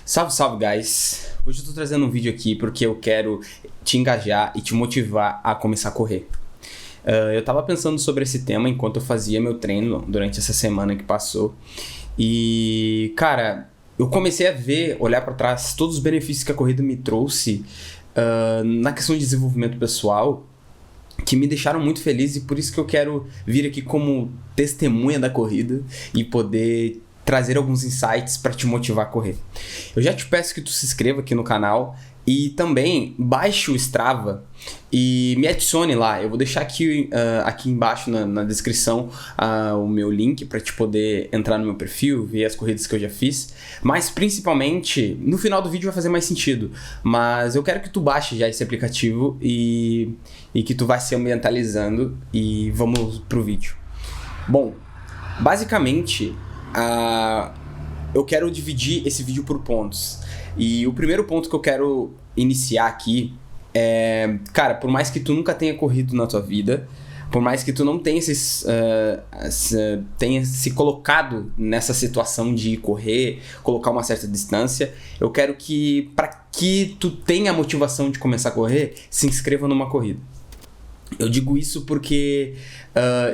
Salve, salve, guys! Hoje eu tô trazendo um vídeo aqui porque eu quero te engajar e te motivar a começar a correr. Eu tava pensando sobre esse tema enquanto eu fazia meu treino durante essa semana que passou. E, cara, eu comecei a olhar pra trás todos os benefícios que a corrida me trouxe na questão de desenvolvimento pessoal, que me deixaram muito feliz, e por isso que eu quero vir aqui como testemunha da corrida e poder trazer alguns insights para te motivar a correr. Eu já te peço que tu se inscreva aqui no canal e também baixe o Strava e me adicione lá. Eu vou deixar aqui embaixo na descrição o meu link para te poder entrar no meu perfil, ver as corridas que eu já fiz. Mas principalmente, no final do vídeo vai fazer mais sentido. Mas eu quero que tu baixe já esse aplicativo e que tu vá se ambientalizando, e vamos pro vídeo. Bom, basicamente, eu quero dividir esse vídeo por pontos. E o primeiro ponto que eu quero iniciar aqui é, cara, por mais que tu nunca tenha corrido na tua vida, por mais que tu não tenha tenha se colocado nessa situação de correr, colocar uma certa distância, eu quero que, para que tu tenha a motivação de começar a correr, se inscreva numa corrida. Eu digo isso porque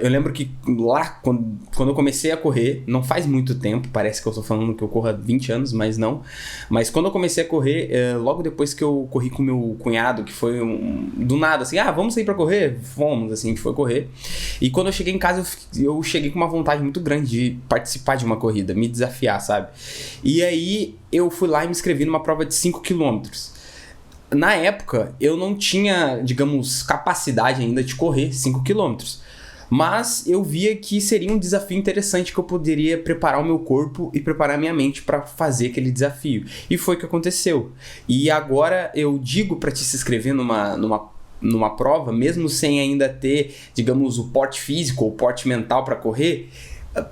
eu lembro que lá, quando eu comecei a correr, não faz muito tempo, parece que eu tô falando que eu corro há 20 anos, mas não. Mas quando eu comecei a correr, logo depois que eu corri com meu cunhado, que foi do nada, assim, vamos sair pra correr? Fomos, assim, a gente foi correr. E quando eu cheguei em casa, eu cheguei com uma vontade muito grande de participar de uma corrida, me desafiar, sabe? E aí eu fui lá e me inscrevi numa prova de 5 quilômetros. Na época, eu não tinha, digamos, capacidade ainda de correr 5 km. Mas eu via que seria um desafio interessante, que eu poderia preparar o meu corpo e preparar a minha mente para fazer aquele desafio. E foi o que aconteceu. E agora eu digo para te se inscrever numa prova, mesmo sem ainda ter, digamos, o porte físico ou o porte mental para correr,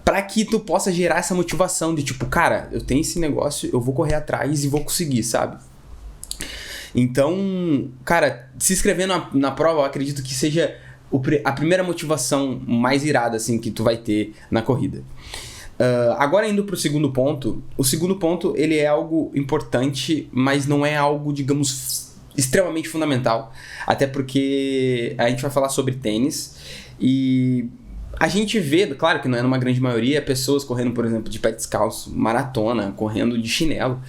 para que tu possa gerar essa motivação de tipo, cara, eu tenho esse negócio, eu vou correr atrás e vou conseguir, sabe? Então, cara, se inscrever na prova, eu acredito que seja a primeira motivação mais irada, assim, que tu vai ter na corrida. Agora, indo pro segundo ponto. O segundo ponto, ele é algo importante, mas não é algo, digamos, extremamente fundamental. Até porque a gente vai falar sobre tênis e a gente vê, claro que não é numa grande maioria, pessoas correndo, por exemplo, de pé descalço, maratona, correndo de chinelo.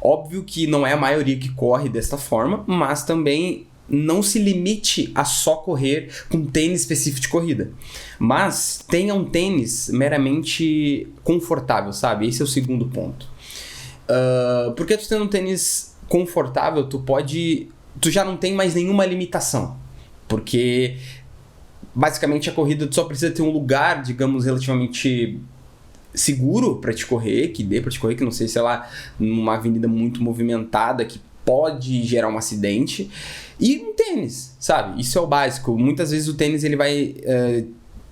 Óbvio que não é a maioria que corre desta forma, mas também não se limite a só correr com tênis específico de corrida. Mas tenha um tênis meramente confortável, sabe? Esse é o segundo ponto. Porque tu tendo um tênis confortável, tu já não tem mais nenhuma limitação. Porque basicamente a corrida tu só precisa ter um lugar, digamos, relativamente seguro pra te correr, que dê pra te correr, que não sei, sei lá, numa avenida muito movimentada que pode gerar um acidente, e um tênis, sabe? Isso é o básico. Muitas vezes o tênis ele vai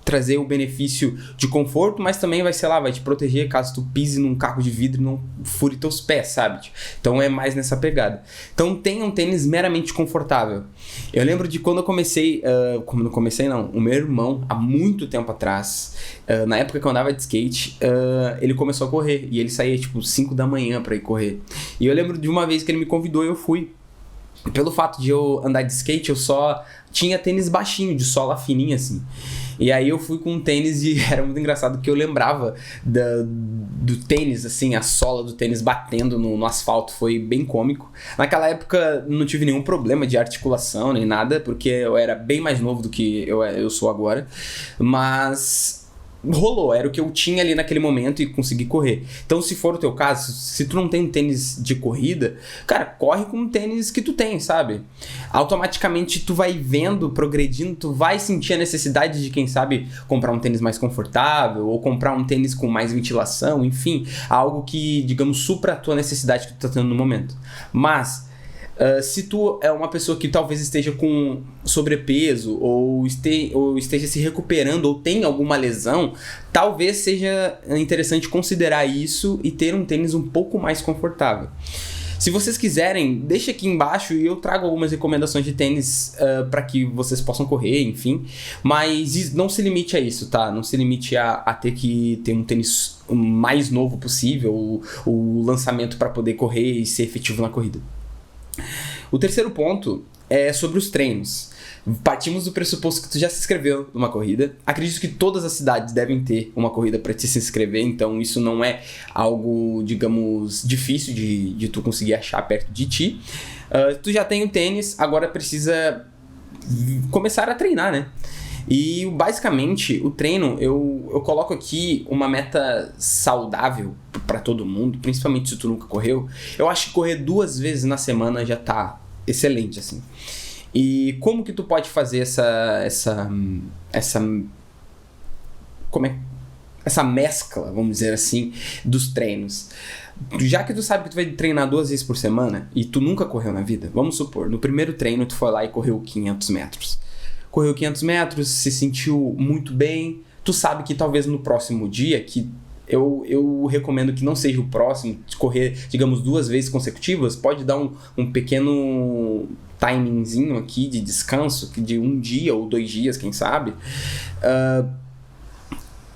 trazer o benefício de conforto, mas também vai, sei lá, vai te proteger caso tu pise num caco de vidro e não fure teus pés, sabe? Então é mais nessa pegada. Então tenha um tênis meramente confortável. Eu lembro de quando eu comecei, o meu irmão, há muito tempo atrás, na época que eu andava de skate, ele começou a correr, e ele saía tipo 5 da manhã pra ir correr. E eu lembro de uma vez que ele me convidou e eu fui. Pelo fato de eu andar de skate, eu só tinha tênis baixinho, de sola fininha assim. E aí eu fui com um tênis e era muito engraçado que eu lembrava do tênis, assim, a sola do tênis batendo no asfalto, foi bem cômico. Naquela época não tive nenhum problema de articulação nem nada, porque eu era bem mais novo do que eu sou agora, mas rolou, era o que eu tinha ali naquele momento e consegui correr. Então, se for o teu caso, se tu não tem um tênis de corrida, cara, corre com um tênis que tu tem, sabe? Automaticamente tu vai vendo, progredindo, tu vai sentir a necessidade de, quem sabe, comprar um tênis mais confortável ou comprar um tênis com mais ventilação, enfim, algo que, digamos, supra a tua necessidade que tu tá tendo no momento. Mas se tu é uma pessoa que talvez esteja com sobrepeso ou esteja se recuperando ou tem alguma lesão, talvez seja interessante considerar isso e ter um tênis um pouco mais confortável. Se vocês quiserem, deixa aqui embaixo e eu trago algumas recomendações de tênis para que vocês possam correr, enfim. Mas não se limite a isso, tá? Não se limite a ter que ter um tênis mais novo possível, o lançamento para poder correr e ser efetivo na corrida. O terceiro ponto é sobre os treinos. Partimos do pressuposto que tu já se inscreveu numa corrida. Acredito que todas as cidades devem ter uma corrida para te se inscrever, então isso não é algo, digamos, difícil de tu conseguir achar perto de ti. Tu já tem o tênis, agora precisa começar a treinar, né? E basicamente o treino, eu coloco aqui uma meta saudável para todo mundo, principalmente se tu nunca correu. Eu acho que correr 2 vezes na semana já tá excelente, assim. E como que tu pode fazer essa mescla, vamos dizer assim, dos treinos? Já que tu sabe que tu vai treinar 2 vezes por semana e tu nunca correu na vida, vamos supor, no primeiro treino tu foi lá e correu 500 metros. Correu 500 metros, se sentiu muito bem, tu sabe que talvez no próximo dia, que eu recomendo que não seja o próximo, correr, digamos, 2 vezes consecutivas, pode dar um pequeno timingzinho aqui de descanso, de 1 dia ou 2 dias, quem sabe.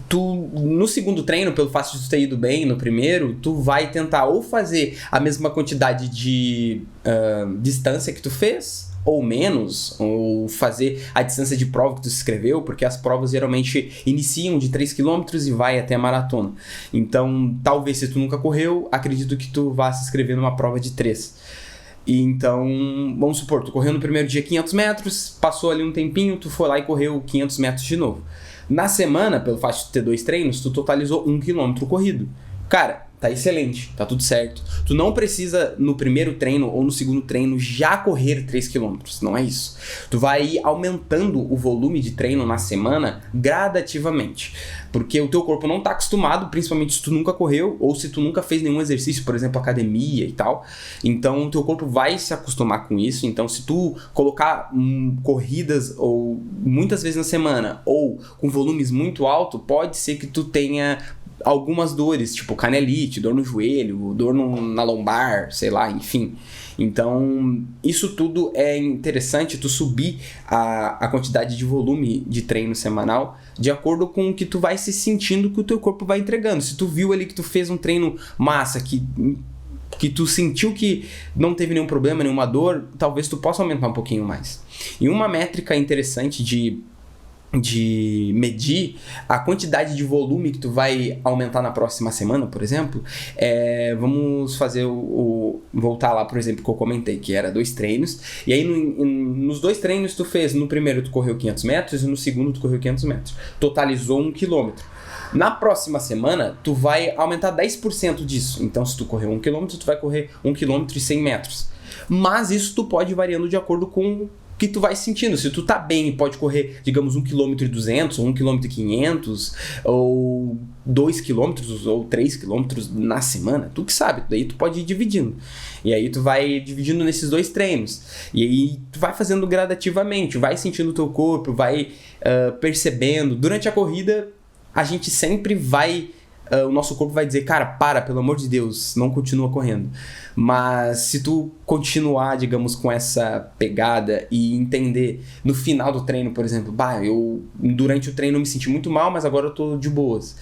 Tu, no segundo treino, pelo fato de tu ter ido bem no primeiro, tu vai tentar ou fazer a mesma quantidade de distância que tu fez, ou menos, ou fazer a distância de prova que tu se inscreveu, porque as provas geralmente iniciam de 3 km e vai até a maratona. Então, talvez se tu nunca correu, acredito que tu vá se inscrever numa prova de 3. E então, vamos supor, tu correu no primeiro dia 500 metros, passou ali um tempinho, tu foi lá e correu 500 metros de novo. Na semana, pelo fato de ter 2 treinos, tu totalizou 1 km corrido. Cara, tá excelente, tá tudo certo. Tu não precisa no primeiro treino ou no segundo treino já correr 3 km, não é isso. Tu vai ir aumentando o volume de treino na semana gradativamente, porque o teu corpo não tá acostumado, principalmente se tu nunca correu ou se tu nunca fez nenhum exercício, por exemplo, academia e tal. Então o teu corpo vai se acostumar com isso. Então se tu colocar corridas ou muitas vezes na semana ou com volumes muito altos, pode ser que tu tenha algumas dores, tipo canelite, dor no joelho, dor na lombar, sei lá, enfim. Então, isso tudo é interessante, tu subir a quantidade de volume de treino semanal de acordo com o que tu vai se sentindo, que o teu corpo vai entregando. Se tu viu ali que tu fez um treino massa, que tu sentiu que não teve nenhum problema, nenhuma dor, talvez tu possa aumentar um pouquinho mais. E uma métrica interessante de medir a quantidade de volume que tu vai aumentar na próxima semana, por exemplo, vamos fazer voltar lá, por exemplo, que eu comentei, que era 2 treinos, e aí nos 2 treinos tu fez, no primeiro tu correu 500 metros e no segundo tu correu 500 metros, totalizou 1 km. Na próxima semana, tu vai aumentar 10% disso, então se tu correu 1 km, tu vai correr 1 km e 100 metros, mas isso tu pode ir variando de acordo com que tu vai sentindo. Se tu tá bem e pode correr, digamos, 1 km e 200, ou 1 km e 500, ou 2 km, ou 3 km na semana, tu que sabe, daí tu pode ir dividindo. E aí tu vai dividindo nesses 2 treinos. E aí tu vai fazendo gradativamente, vai sentindo o teu corpo, vai percebendo. Durante a corrida, a gente sempre vai... o nosso corpo vai dizer, cara, pelo amor de Deus, não continua correndo. Mas se tu continuar, digamos, com essa pegada e entender no final do treino, por exemplo, eu durante o treino me senti muito mal, mas agora eu tô de boas.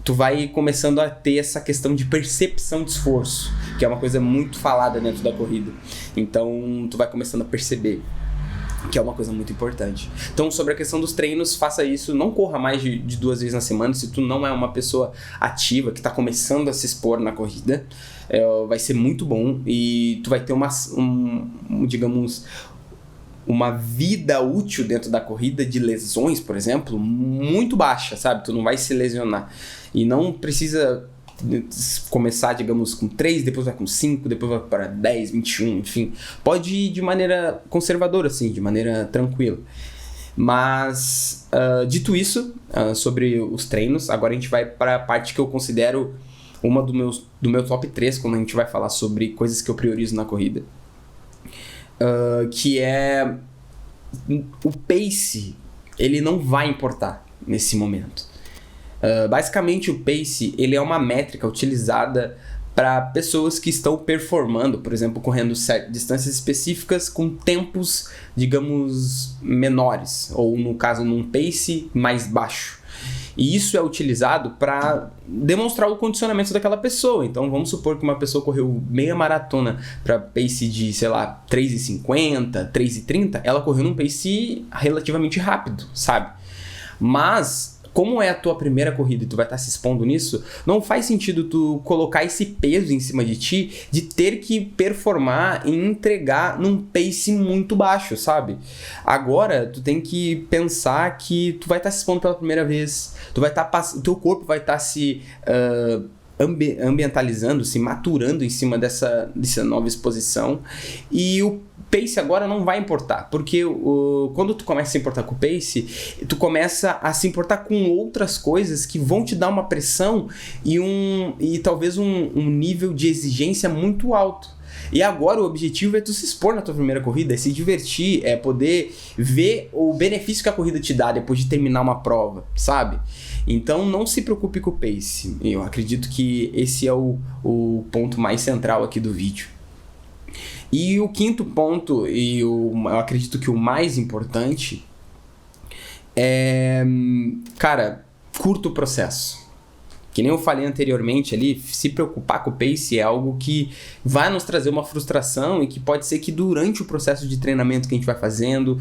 Tu vai começando a ter essa questão de percepção de esforço, que é uma coisa muito falada dentro da corrida. Então, tu vai começando a perceber, que é uma coisa muito importante. Então, sobre a questão dos treinos, faça isso, não corra mais de 2 vezes na semana, se tu não é uma pessoa ativa, que está começando a se expor na corrida, vai ser muito bom e tu vai ter digamos, uma vida útil dentro da corrida de lesões, por exemplo, muito baixa, sabe? Tu não vai se lesionar. E não precisa começar, digamos, com 3, depois vai com 5, depois vai para 10, 21, enfim. Pode ir de maneira conservadora, assim, de maneira tranquila. Mas, dito isso, sobre os treinos, agora a gente vai para a parte que eu considero uma do meu top 3, quando a gente vai falar sobre coisas que eu priorizo na corrida. Que é o pace, ele não vai importar nesse momento. Basicamente o pace, ele é uma métrica utilizada para pessoas que estão performando, por exemplo, correndo distâncias específicas com tempos, digamos, menores, ou no caso, num pace mais baixo. E isso é utilizado para demonstrar o condicionamento daquela pessoa. Então, vamos supor que uma pessoa correu meia maratona para pace de, sei lá, 3:50, 3:30, ela correu num pace relativamente rápido, sabe? Mas, como é a tua primeira corrida e tu vai estar se expondo nisso, não faz sentido tu colocar esse peso em cima de ti de ter que performar e entregar num pace muito baixo, sabe? Agora, tu tem que pensar que tu vai estar se expondo pela primeira vez, o teu corpo vai estar se ambientalizando, se maturando em cima dessa nova exposição, e o pace agora não vai importar, porque quando tu começa a se importar com o pace, tu começa a se importar com outras coisas que vão te dar uma pressão e talvez um nível de exigência muito alto. E agora o objetivo é tu se expor na tua primeira corrida, é se divertir, é poder ver o benefício que a corrida te dá depois de terminar uma prova, sabe? Então não se preocupe com o pace. Eu acredito que esse é o ponto mais central aqui do vídeo. E o quinto ponto, eu acredito que o mais importante, é, cara, curta o processo. Que nem eu falei anteriormente ali, se preocupar com o pace é algo que vai nos trazer uma frustração e que pode ser que durante o processo de treinamento que a gente vai fazendo,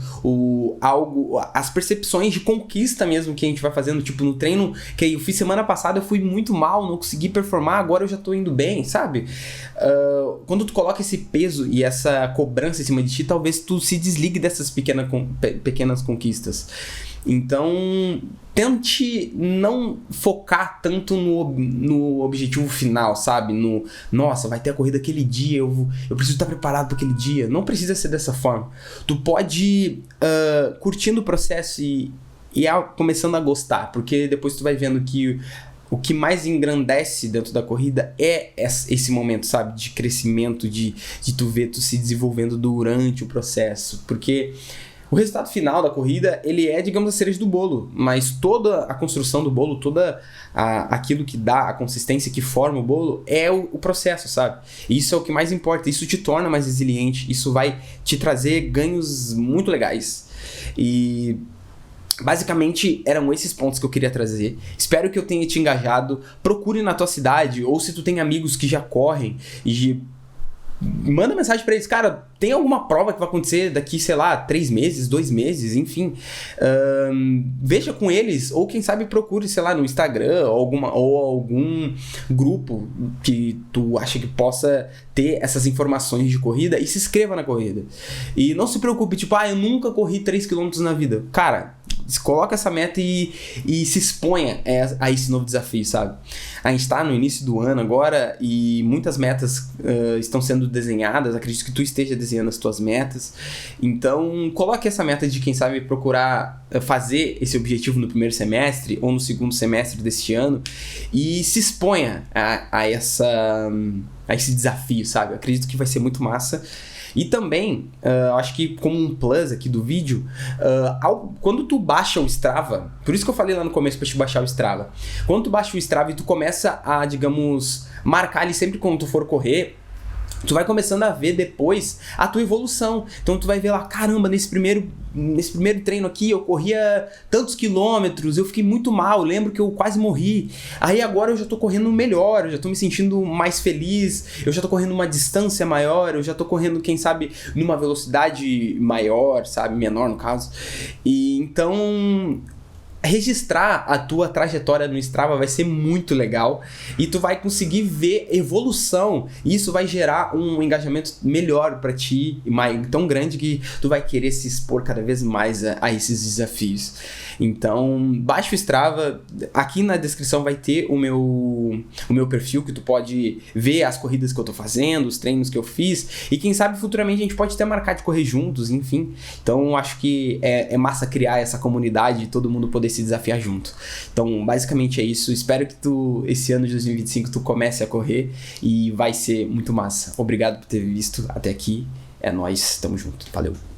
as percepções de conquista mesmo que a gente vai fazendo, tipo no treino que eu fiz semana passada, eu fui muito mal, não consegui performar, agora eu já tô indo bem, sabe? Quando tu coloca esse peso e essa cobrança em cima de ti, talvez tu se desligue dessas pequenas conquistas. Então, tente não focar tanto no objetivo final, sabe? Nossa, vai ter a corrida aquele dia, eu preciso estar preparado para aquele dia. Não precisa ser dessa forma. Tu pode ir curtindo o processo e começando a gostar, porque depois tu vai vendo que o que mais engrandece dentro da corrida é esse momento, sabe? De crescimento, de tu ver tu se desenvolvendo durante o processo. Porque o resultado final da corrida, ele é, digamos, a cereja do bolo, mas toda a construção do bolo, aquilo que dá a consistência que forma o bolo é o processo, sabe? E isso é o que mais importa, isso te torna mais resiliente, isso vai te trazer ganhos muito legais. E basicamente eram esses pontos que eu queria trazer. Espero que eu tenha te engajado. Procure na tua cidade, ou se tu tem amigos que já correm, manda mensagem pra eles, cara, tem alguma prova que vai acontecer daqui, sei lá, 3 meses, 2 meses, enfim. Veja com eles, ou quem sabe procure, sei lá, no Instagram, ou algum grupo que tu acha que possa ter essas informações de corrida e se inscreva na corrida. E não se preocupe, tipo, eu nunca corri 3 km na vida. Cara, coloca essa meta e se exponha a esse novo desafio, sabe? A gente tá no início do ano agora e muitas metas estão sendo desenhadas. Acredito que tu esteja desenhando as tuas metas. Então, coloque essa meta de, quem sabe, procurar fazer esse objetivo no primeiro semestre ou no segundo semestre deste ano e se exponha a esse desafio, sabe? Eu acredito que vai ser muito massa. E também, acho que como um plus aqui do vídeo, quando tu baixa o Strava, por isso que eu falei lá no começo pra te baixar o Strava, quando tu baixa o Strava e tu começa a, digamos, marcar ali sempre quando tu for correr, tu vai começando a ver depois a tua evolução. Então tu vai ver lá, caramba, nesse primeiro treino aqui eu corria tantos quilômetros, eu fiquei muito mal, lembro que eu quase morri. Aí agora eu já tô correndo melhor, eu já tô me sentindo mais feliz, eu já tô correndo uma distância maior, eu já tô correndo, quem sabe, numa velocidade maior, sabe, menor no caso. E então registrar a tua trajetória no Strava vai ser muito legal e tu vai conseguir ver evolução e isso vai gerar um engajamento melhor pra ti, tão grande que tu vai querer se expor cada vez mais a esses desafios. Então, baixa o Strava, aqui na descrição vai ter o meu perfil, que tu pode ver as corridas que eu tô fazendo, os treinos que eu fiz e quem sabe futuramente a gente pode até marcar de correr juntos, enfim. Então, acho que é massa criar essa comunidade e todo mundo poder se desafiar junto. Então, basicamente é isso. Espero que esse ano de 2025, tu comece a correr e vai ser muito massa. Obrigado por ter visto até aqui. É nóis, tamo junto. Valeu.